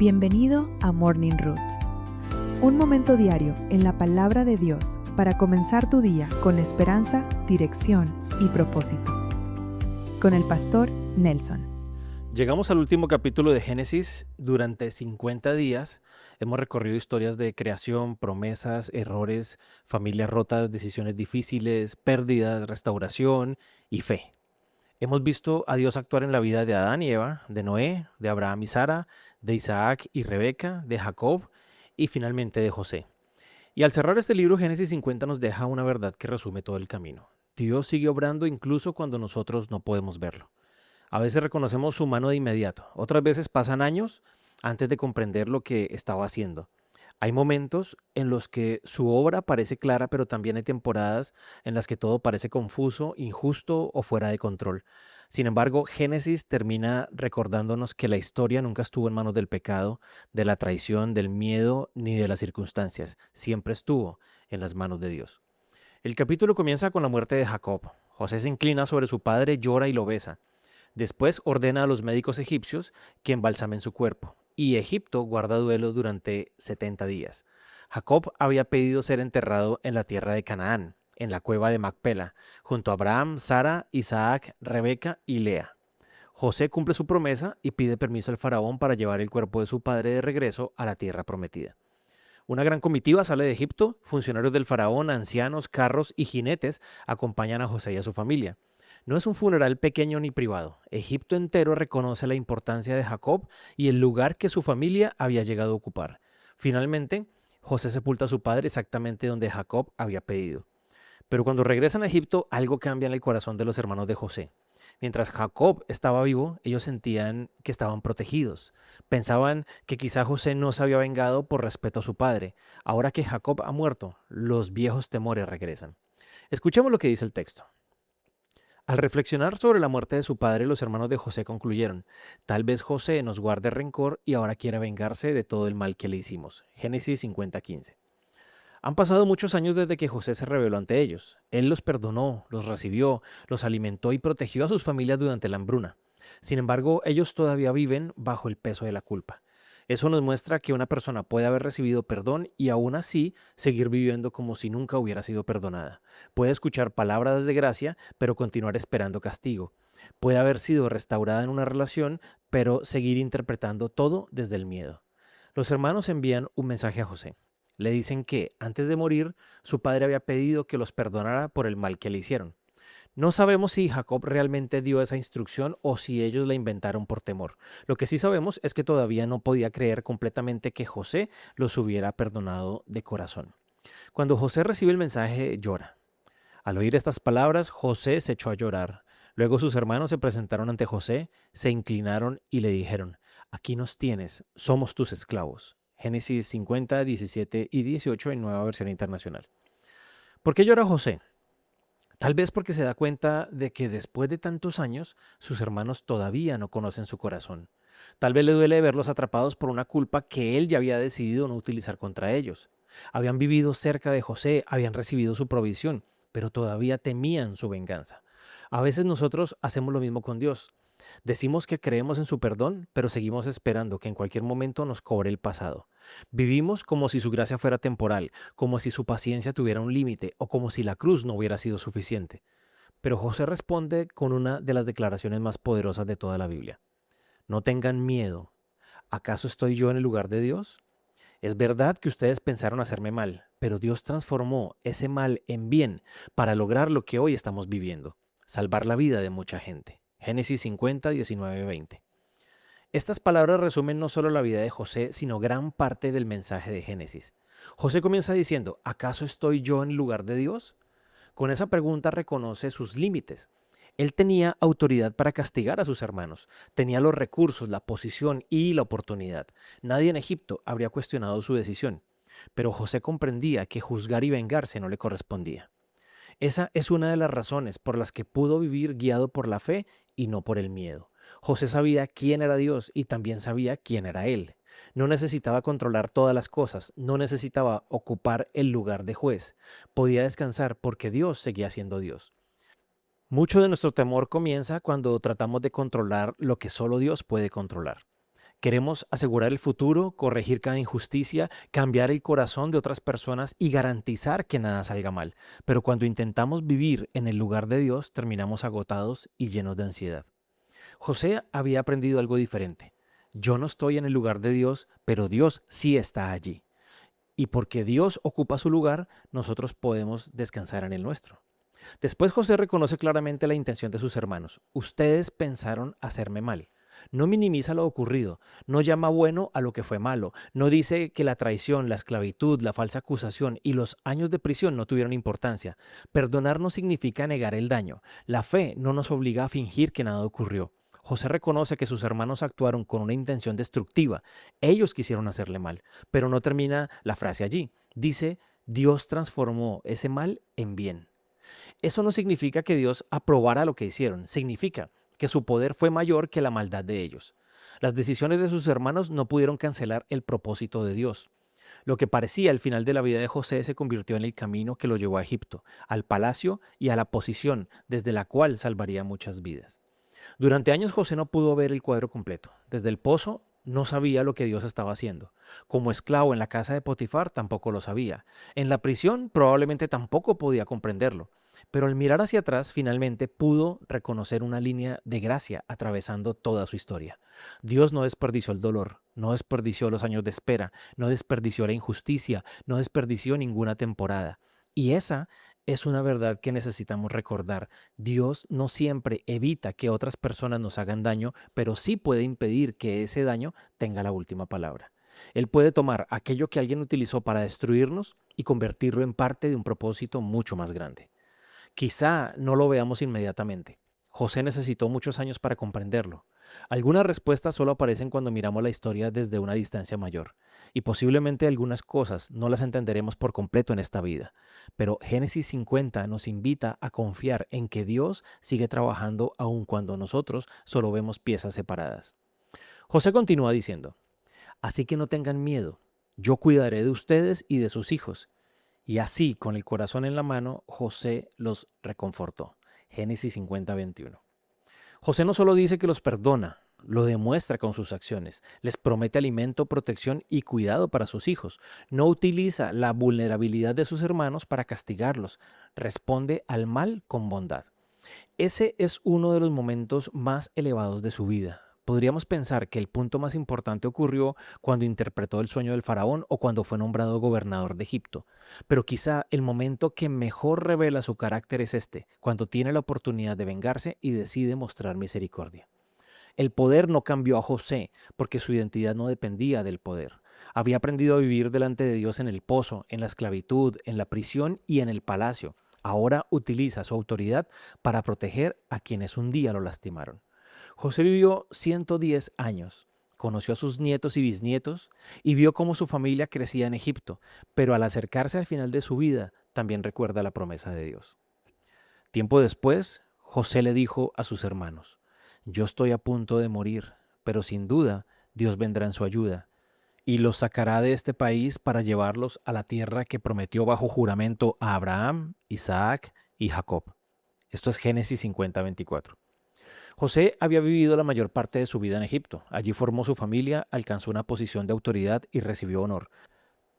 Bienvenido a Morning Root, un momento diario en la palabra de Dios para comenzar tu día con esperanza, dirección y propósito. Con el pastor Nelson. Llegamos al último capítulo de Génesis. Durante 50 días hemos recorrido historias de creación, promesas, errores, familias rotas, decisiones difíciles, pérdidas, restauración y fe. Hemos visto a Dios actuar en la vida de Adán y Eva, de Noé, de Abraham y Sara, de Isaac y Rebeca, de Jacob y finalmente de José. Y al cerrar este libro, Génesis 50 nos deja una verdad que resume todo el camino. Dios sigue obrando incluso cuando nosotros no podemos verlo. A veces reconocemos su mano de inmediato, otras veces pasan años antes de comprender lo que estaba haciendo. Hay momentos en los que su obra parece clara, pero también hay temporadas en las que todo parece confuso, injusto o fuera de control. Sin embargo, Génesis termina recordándonos que la historia nunca estuvo en manos del pecado, de la traición, del miedo ni de las circunstancias. Siempre estuvo en las manos de Dios. El capítulo comienza con la muerte de Jacob. José se inclina sobre su padre, llora y lo besa. Después ordena a los médicos egipcios que embalsamen su cuerpo, y Egipto guarda duelo durante 70 días. Jacob había pedido ser enterrado en la tierra de Canaán, en la cueva de Macpela, junto a Abraham, Sara, Isaac, Rebeca y Lea. José cumple su promesa y pide permiso al faraón para llevar el cuerpo de su padre de regreso a la tierra prometida. Una gran comitiva sale de Egipto, funcionarios del faraón, ancianos, carros y jinetes acompañan a José y a su familia. No es un funeral pequeño ni privado. Egipto entero reconoce la importancia de Jacob y el lugar que su familia había llegado a ocupar. Finalmente, José sepulta a su padre exactamente donde Jacob había pedido. Pero cuando regresan a Egipto, algo cambia en el corazón de los hermanos de José. Mientras Jacob estaba vivo, ellos sentían que estaban protegidos. Pensaban que quizá José no se había vengado por respeto a su padre. Ahora que Jacob ha muerto, los viejos temores regresan. Escuchemos lo que dice el texto. Al reflexionar sobre la muerte de su padre, los hermanos de José concluyeron: tal vez José nos guarde rencor y ahora quiera vengarse de todo el mal que le hicimos. Génesis 50:15. Han pasado muchos años desde que José se rebeló ante ellos. Él los perdonó, los recibió, los alimentó y protegió a sus familias durante la hambruna. Sin embargo, ellos todavía viven bajo el peso de la culpa. Eso nos muestra que una persona puede haber recibido perdón y aún así seguir viviendo como si nunca hubiera sido perdonada. Puede escuchar palabras de gracia, pero continuar esperando castigo. Puede haber sido restaurada en una relación, pero seguir interpretando todo desde el miedo. Los hermanos envían un mensaje a José. Le dicen que, antes de morir, su padre había pedido que los perdonara por el mal que le hicieron. No sabemos si Jacob realmente dio esa instrucción o si ellos la inventaron por temor. Lo que sí sabemos es que todavía no podía creer completamente que José los hubiera perdonado de corazón. Cuando José recibe el mensaje, llora. Al oír estas palabras, José se echó a llorar. Luego sus hermanos se presentaron ante José, se inclinaron y le dijeron: aquí nos tienes, somos tus esclavos. Génesis 50, 17 y 18 en Nueva Versión Internacional. ¿Por qué llora José? Tal vez porque se da cuenta de que después de tantos años, sus hermanos todavía no conocen su corazón. Tal vez le duele verlos atrapados por una culpa que él ya había decidido no utilizar contra ellos. Habían vivido cerca de José, habían recibido su provisión, pero todavía temían su venganza. A veces nosotros hacemos lo mismo con Dios. Decimos que creemos en su perdón, pero seguimos esperando que en cualquier momento nos cobre el pasado. Vivimos como si su gracia fuera temporal, como si su paciencia tuviera un límite o como si la cruz no hubiera sido suficiente. Pero José responde con una de las declaraciones más poderosas de toda la Biblia. No tengan miedo. ¿Acaso estoy yo en el lugar de Dios? Es verdad que ustedes pensaron hacerme mal, pero Dios transformó ese mal en bien para lograr lo que hoy estamos viviendo, salvar la vida de mucha gente. Génesis 50, 19, 20. Estas palabras resumen no solo la vida de José, sino gran parte del mensaje de Génesis. José comienza diciendo: ¿acaso estoy yo en lugar de Dios? Con esa pregunta reconoce sus límites. Él tenía autoridad para castigar a sus hermanos, tenía los recursos, la posición y la oportunidad. Nadie en Egipto habría cuestionado su decisión, pero José comprendía que juzgar y vengarse no le correspondía. Esa es una de las razones por las que pudo vivir guiado por la fe y no por el miedo. José sabía quién era Dios y también sabía quién era él. No necesitaba controlar todas las cosas, no necesitaba ocupar el lugar de juez. Podía descansar porque Dios seguía siendo Dios. Mucho de nuestro temor comienza cuando tratamos de controlar lo que solo Dios puede controlar. Queremos asegurar el futuro, corregir cada injusticia, cambiar el corazón de otras personas y garantizar que nada salga mal. Pero cuando intentamos vivir en el lugar de Dios, terminamos agotados y llenos de ansiedad. José había aprendido algo diferente. Yo no estoy en el lugar de Dios, pero Dios sí está allí. Y porque Dios ocupa su lugar, nosotros podemos descansar en el nuestro. Después José reconoce claramente la intención de sus hermanos. Ustedes pensaron hacerme mal. No minimiza lo ocurrido, no llama bueno a lo que fue malo, no dice que la traición, la esclavitud, la falsa acusación y los años de prisión no tuvieron importancia. Perdonar no significa negar el daño. La fe no nos obliga a fingir que nada ocurrió. José reconoce que sus hermanos actuaron con una intención destructiva. Ellos quisieron hacerle mal, pero no termina la frase allí. Dice, Dios transformó ese mal en bien. Eso no significa que Dios aprobara lo que hicieron, significa que su poder fue mayor que la maldad de ellos. Las decisiones de sus hermanos no pudieron cancelar el propósito de Dios. Lo que parecía el final de la vida de José se convirtió en el camino que lo llevó a Egipto, al palacio y a la posición desde la cual salvaría muchas vidas. Durante años José no pudo ver el cuadro completo. Desde el pozo no sabía lo que Dios estaba haciendo. Como esclavo en la casa de Potifar tampoco lo sabía. En la prisión probablemente tampoco podía comprenderlo. Pero al mirar hacia atrás, finalmente pudo reconocer una línea de gracia atravesando toda su historia. Dios no desperdició el dolor, no desperdició los años de espera, no desperdició la injusticia, no desperdició ninguna temporada. Y esa es una verdad que necesitamos recordar. Dios no siempre evita que otras personas nos hagan daño, pero sí puede impedir que ese daño tenga la última palabra. Él puede tomar aquello que alguien utilizó para destruirnos y convertirlo en parte de un propósito mucho más grande. Quizá no lo veamos inmediatamente. José necesitó muchos años para comprenderlo. Algunas respuestas solo aparecen cuando miramos la historia desde una distancia mayor, y posiblemente algunas cosas no las entenderemos por completo en esta vida. Pero Génesis 50 nos invita a confiar en que Dios sigue trabajando aun cuando nosotros solo vemos piezas separadas. José continúa diciendo, así que no tengan miedo, yo cuidaré de ustedes y de sus hijos. Y así, con el corazón en la mano, José los reconfortó. Génesis 50:21. José no solo dice que los perdona, lo demuestra con sus acciones. Les promete alimento, protección y cuidado para sus hijos. No utiliza la vulnerabilidad de sus hermanos para castigarlos. Responde al mal con bondad. Ese es uno de los momentos más elevados de su vida. Podríamos pensar que el punto más importante ocurrió cuando interpretó el sueño del faraón o cuando fue nombrado gobernador de Egipto. Pero quizá el momento que mejor revela su carácter es este, cuando tiene la oportunidad de vengarse y decide mostrar misericordia. El poder no cambió a José porque su identidad no dependía del poder. Había aprendido a vivir delante de Dios en el pozo, en la esclavitud, en la prisión y en el palacio. Ahora utiliza su autoridad para proteger a quienes un día lo lastimaron. José vivió 110 años, conoció a sus nietos y bisnietos y vio cómo su familia crecía en Egipto, pero al acercarse al final de su vida también recuerda la promesa de Dios. Tiempo después, José le dijo a sus hermanos, yo estoy a punto de morir, pero sin duda Dios vendrá en su ayuda y los sacará de este país para llevarlos a la tierra que prometió bajo juramento a Abraham, Isaac y Jacob. Esto es Génesis 50:24. José había vivido la mayor parte de su vida en Egipto. Allí formó su familia, alcanzó una posición de autoridad y recibió honor.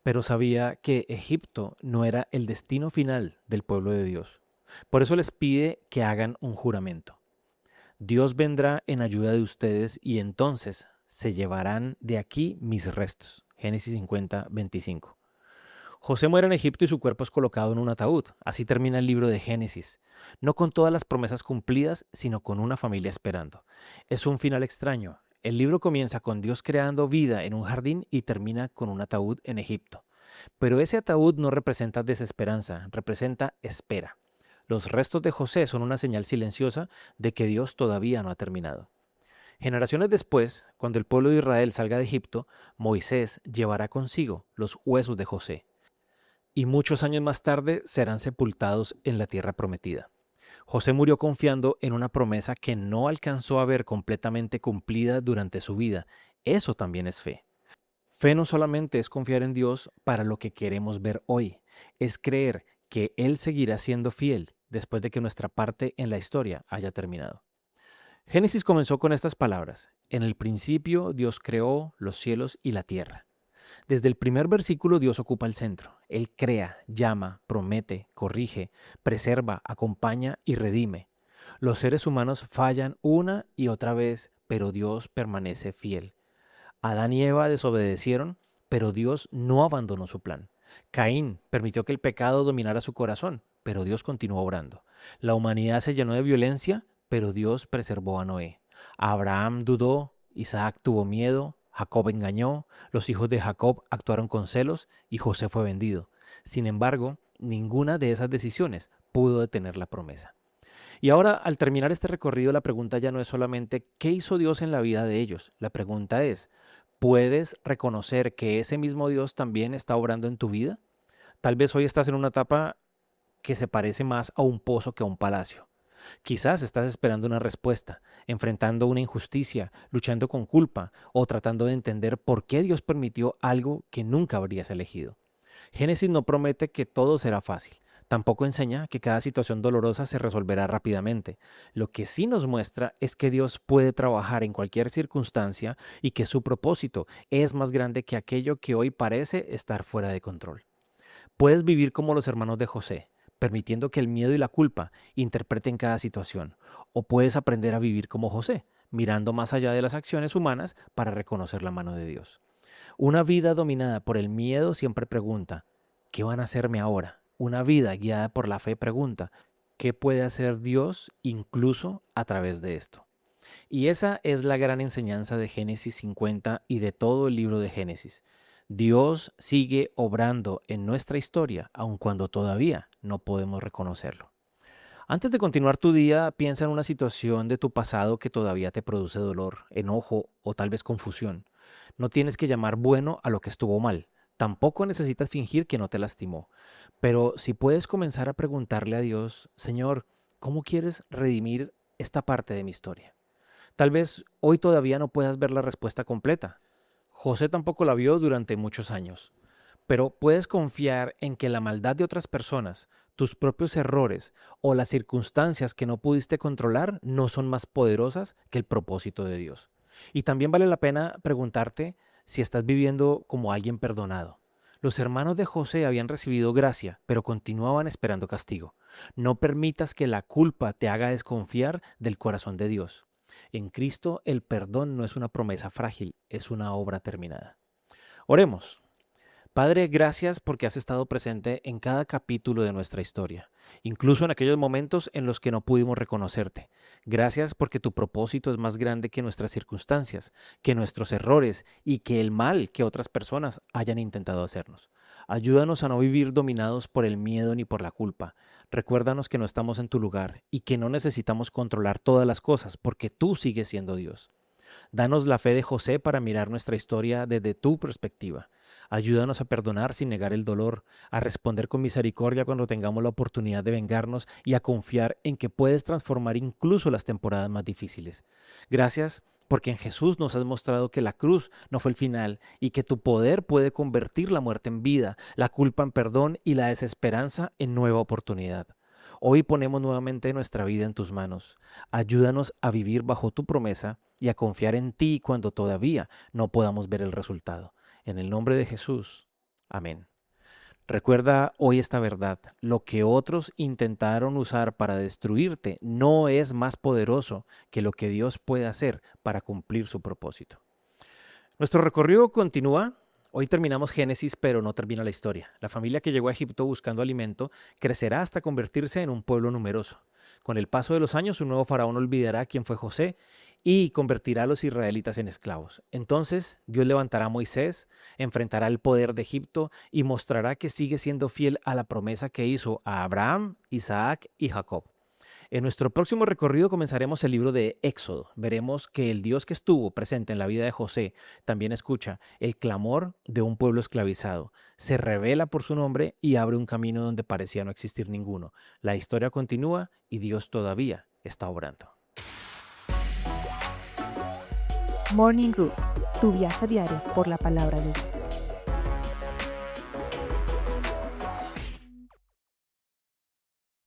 Pero sabía que Egipto no era el destino final del pueblo de Dios. Por eso les pide que hagan un juramento. Dios vendrá en ayuda de ustedes y entonces se llevarán de aquí mis restos. Génesis 50:25. José muere en Egipto y su cuerpo es colocado en un ataúd. Así termina el libro de Génesis. No con todas las promesas cumplidas, sino con una familia esperando. Es un final extraño. El libro comienza con Dios creando vida en un jardín y termina con un ataúd en Egipto. Pero ese ataúd no representa desesperanza, representa espera. Los restos de José son una señal silenciosa de que Dios todavía no ha terminado. Generaciones después, cuando el pueblo de Israel salga de Egipto, Moisés llevará consigo los huesos de José. Y muchos años más tarde serán sepultados en la tierra prometida. José murió confiando en una promesa que no alcanzó a ver completamente cumplida durante su vida. Eso también es fe. Fe no solamente es confiar en Dios para lo que queremos ver hoy, es creer que Él seguirá siendo fiel después de que nuestra parte en la historia haya terminado. Génesis comenzó con estas palabras. En el principio Dios creó los cielos y la tierra. Desde el primer versículo Dios ocupa el centro. Él crea, llama, promete, corrige, preserva, acompaña y redime. Los seres humanos fallan una y otra vez, pero Dios permanece fiel. Adán y Eva desobedecieron, pero Dios no abandonó su plan. Caín permitió que el pecado dominara su corazón, pero Dios continuó obrando. La humanidad se llenó de violencia, pero Dios preservó a Noé. Abraham dudó, Isaac tuvo miedo, Jacob engañó, los hijos de Jacob actuaron con celos y José fue vendido. Sin embargo, ninguna de esas decisiones pudo detener la promesa. Y ahora, al terminar este recorrido, la pregunta ya no es solamente ¿qué hizo Dios en la vida de ellos? La pregunta es, ¿puedes reconocer que ese mismo Dios también está obrando en tu vida? Tal vez hoy estás en una etapa que se parece más a un pozo que a un palacio. Quizás estás esperando una respuesta, enfrentando una injusticia, luchando con culpa o tratando de entender por qué Dios permitió algo que nunca habrías elegido. Génesis no promete que todo será fácil. Tampoco enseña que cada situación dolorosa se resolverá rápidamente. Lo que sí nos muestra es que Dios puede trabajar en cualquier circunstancia y que su propósito es más grande que aquello que hoy parece estar fuera de control. Puedes vivir como los hermanos de José, permitiendo que el miedo y la culpa interpreten cada situación. O puedes aprender a vivir como José, mirando más allá de las acciones humanas para reconocer la mano de Dios. Una vida dominada por el miedo siempre pregunta, ¿qué van a hacerme ahora? Una vida guiada por la fe pregunta, ¿qué puede hacer Dios incluso a través de esto? Y esa es la gran enseñanza de Génesis 50 y de todo el libro de Génesis. Dios sigue obrando en nuestra historia, aun cuando todavía no podemos reconocerlo. Antes de continuar tu día, piensa en una situación de tu pasado que todavía te produce dolor, enojo o tal vez confusión. No tienes que llamar bueno a lo que estuvo mal. Tampoco necesitas fingir que no te lastimó. Pero si puedes comenzar a preguntarle a Dios, Señor, ¿cómo quieres redimir esta parte de mi historia? Tal vez hoy todavía no puedas ver la respuesta completa. José tampoco la vio durante muchos años. Pero puedes confiar en que la maldad de otras personas, tus propios errores o las circunstancias que no pudiste controlar no son más poderosas que el propósito de Dios. Y también vale la pena preguntarte si estás viviendo como alguien perdonado. Los hermanos de José habían recibido gracia, pero continuaban esperando castigo. No permitas que la culpa te haga desconfiar del corazón de Dios. En Cristo el perdón no es una promesa frágil, es una obra terminada. Oremos. Padre, gracias porque has estado presente en cada capítulo de nuestra historia, incluso en aquellos momentos en los que no pudimos reconocerte. Gracias porque tu propósito es más grande que nuestras circunstancias, que nuestros errores y que el mal que otras personas hayan intentado hacernos. Ayúdanos a no vivir dominados por el miedo ni por la culpa. Recuérdanos que no estamos en tu lugar y que no necesitamos controlar todas las cosas porque tú sigues siendo Dios. Danos la fe de José para mirar nuestra historia desde tu perspectiva. Ayúdanos a perdonar sin negar el dolor, a responder con misericordia cuando tengamos la oportunidad de vengarnos y a confiar en que puedes transformar incluso las temporadas más difíciles. Gracias porque en Jesús nos has mostrado que la cruz no fue el final y que tu poder puede convertir la muerte en vida, la culpa en perdón y la desesperanza en nueva oportunidad. Hoy ponemos nuevamente nuestra vida en tus manos. Ayúdanos a vivir bajo tu promesa y a confiar en ti cuando todavía no podamos ver el resultado. En el nombre de Jesús. Amén. Recuerda hoy esta verdad. Lo que otros intentaron usar para destruirte no es más poderoso que lo que Dios puede hacer para cumplir su propósito. Nuestro recorrido continúa. Hoy terminamos Génesis, pero no termina la historia. La familia que llegó a Egipto buscando alimento crecerá hasta convertirse en un pueblo numeroso. Con el paso de los años, un nuevo faraón olvidará quién fue José y convertirá a los israelitas en esclavos. Entonces, Dios levantará a Moisés, enfrentará el poder de Egipto y mostrará que sigue siendo fiel a la promesa que hizo a Abraham, Isaac y Jacob. En nuestro próximo recorrido comenzaremos el libro de Éxodo. Veremos que el Dios que estuvo presente en la vida de José también escucha el clamor de un pueblo esclavizado. Se revela por su nombre y abre un camino donde parecía no existir ninguno. La historia continúa y Dios todavía está obrando. Morning Root, tu viaje diario por la palabra de Dios.